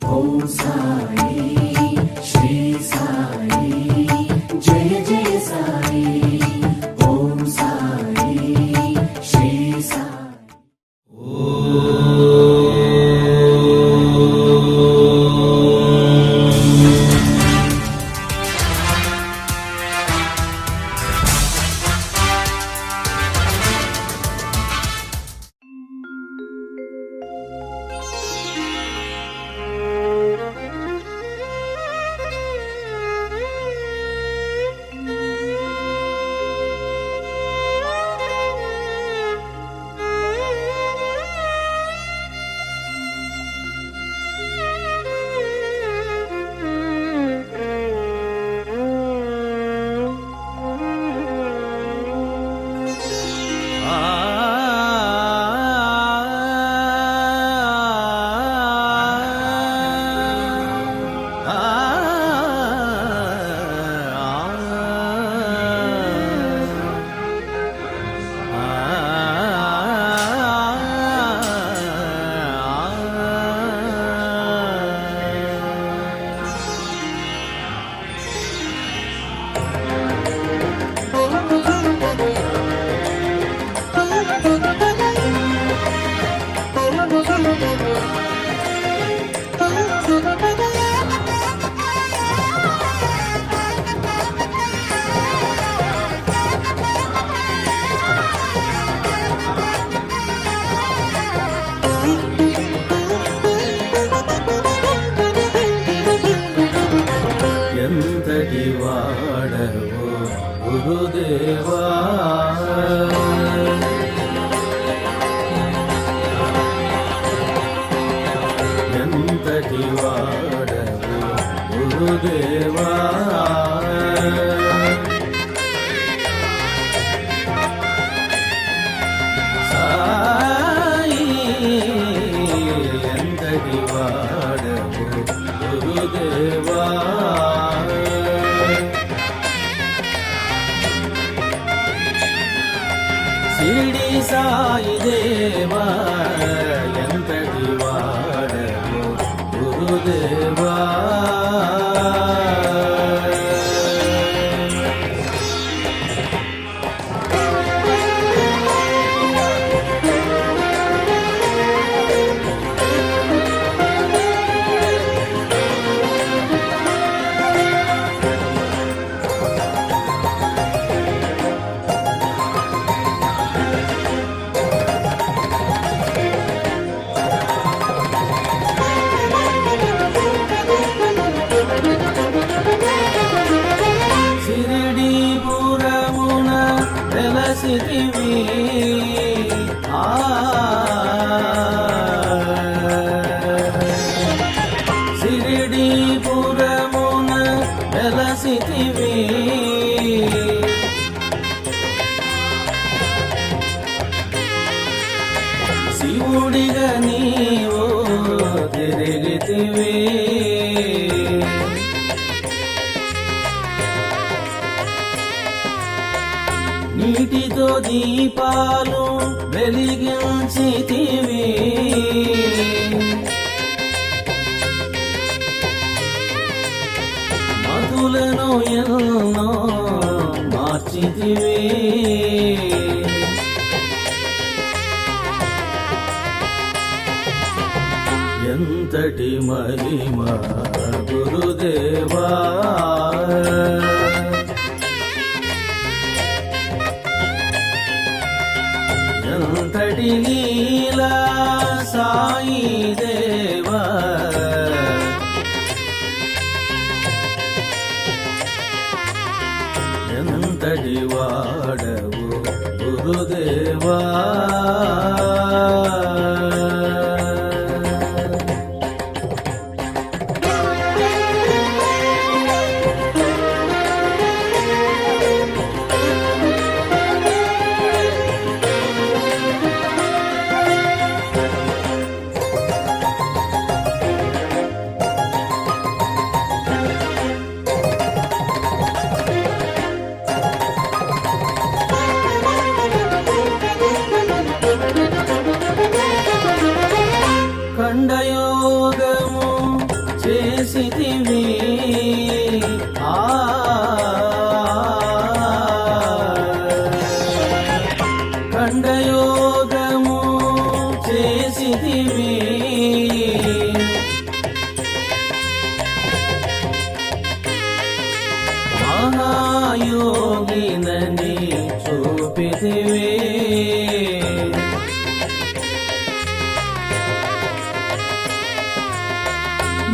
ఓం సాయి శ్రీ సాయి జయ జయ సాయి ఓం సాయి శ్రీ సాయి ఎంతటి వాడవో గురుదేవా ఎంతటి వాడవో గురుదేవా సాయి ఎంతటి వాడవో గురుదేవా షిరిడి సాయి దేవా ఎంతటి వాడవో గురుదేవా షిరిడీపురమున వెలసితివి షిరిడీపురమున వెలసితివి శివుడిగా నీవో తిరిగితివి నీటితో దీపాలు వెలిగించితివి మధులను ఎన్నో మార్చితివి ఎంతటి మహిమ గురుదేవా ఎంతటి లీలా సాయి దేవా ఎంతటి వాడవు గురుదేవా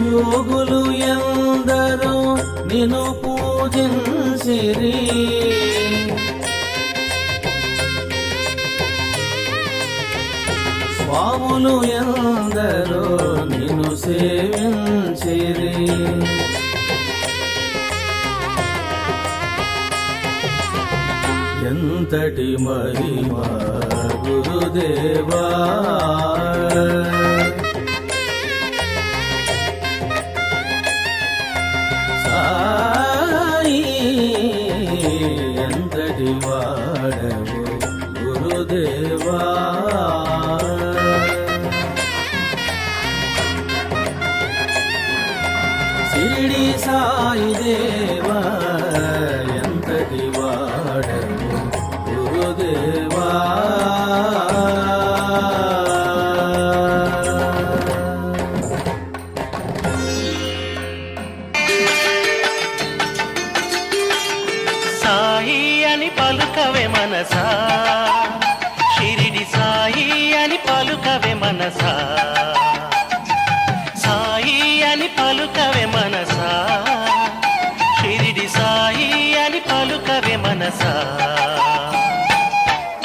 యోగులు ఎందరో నిన్ను పూజించిరి, స్వాములు ఎందరో నిన్ను సేవించిరి. ఎంతటి మహిమ గురుదేవా, సాయి ఎంతటి వాడవు గురుదేవా. షిరిడి సాయి దేవా ఎంతటి వాడవు గురుదేవా. సాయి అని పలుకవే మనసా, షిరిడి సాయి అని పలుకవే మనసా, సాయి అని పలుకవే మనసా, షిరిడి సాయి అని పలుకవే మనసా.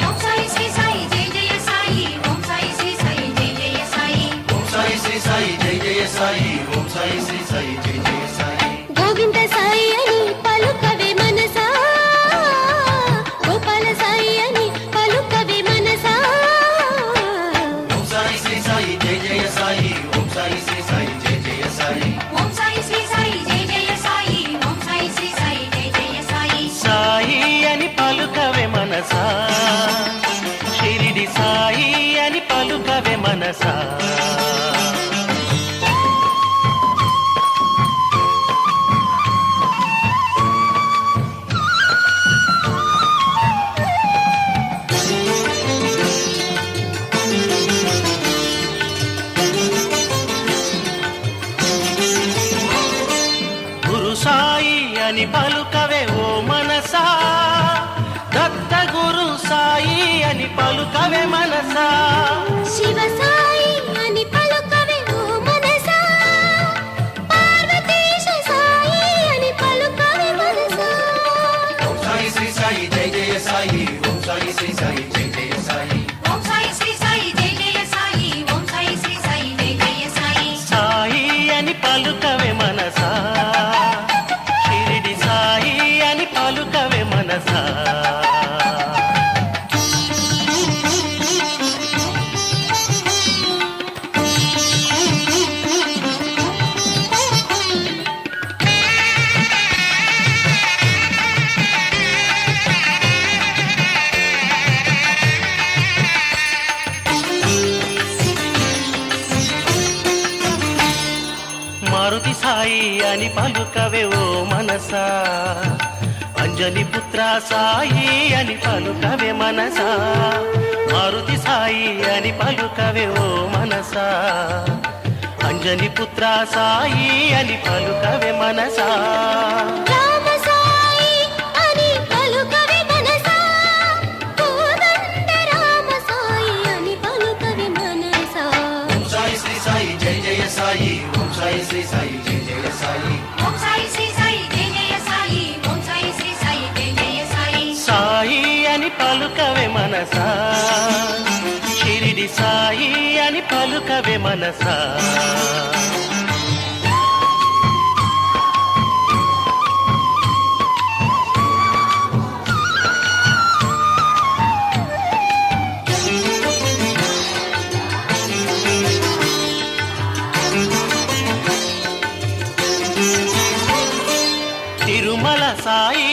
ఓం సాయి శ్రీ సాయి జయ జయ సాయి, ఓం సాయి శ్రీ సాయి జయ జయ సాయి, ఓం సాయి శ్రీ సాయి జై జయ సాయి, ఓం సాయి శ్రీ సాయి జై జయ సాయి. గోవింద సాయి అని పలుకవే మనసా, గోపాల సాయి అని పలుకవే మనసా. ఓం సాయి శ్రీ సాయి జై జయ సాయి, ఓం సాయి శ్రీ సాయి జై జయ సాయి. ఓం సాయి శ్రీ సాయి జయ జయ సాయి, ఓం సాయి శ్రీ సాయి జయ జయ సాయి. సాయి అని పలుకవే మనసా, షిరిడి సాయి అని పలుకవే మనసా. గురు సాయి అని పలుకవే ఓ మనసా, దత్త గురు సాయి అని పలుకవే మనసా. శివ సాయి అని పలుకవే ఓ మనసా, పార్వతీశ సాయి అని పలుకవే మనసా. ఓం సాయి శ్రీ సాయి జై జయ సాయి, ఓం సాయి శ్రీ సాయి జై జయ సాయి. ఓం సాయి శ్రీ సాయి జయ జయ సాయి, ఓం సాయి శ్రీ సాయి జయ జయ సాయి. సాయి అని పలుకవే మనసా, షిరిడి సాయి అని పలుకవే మనసా. మారుతి సాయి అని పలుకవే ఓ మనసా, అంజని పుత్ర సాయి అని పలుకవే మనసా. మారుతి సాయి అని పలుకవే ఓ మనసా, అంజని పుత్ర సాయి అని పలుకవే మనసా. రామ సాయి అని పలుకవే మనసా, కోదండ రామ సాయి అని పలుకవే మనసా. ఓం సాయి శ్రీ సాయి జై జయ సాయి, ఓం సాయి శ్రీ సాయి జై జయ సాయి. ఓం సాయి శ్రీ సాయి జయ జయ సాయి, ఓం సాయి శ్రీ సాయి జయ జయ సాయి. సాయి అని పలుకవే మనసా, షిరిడి సాయి అని పలుకవే మనసా. తిరుమల సాయి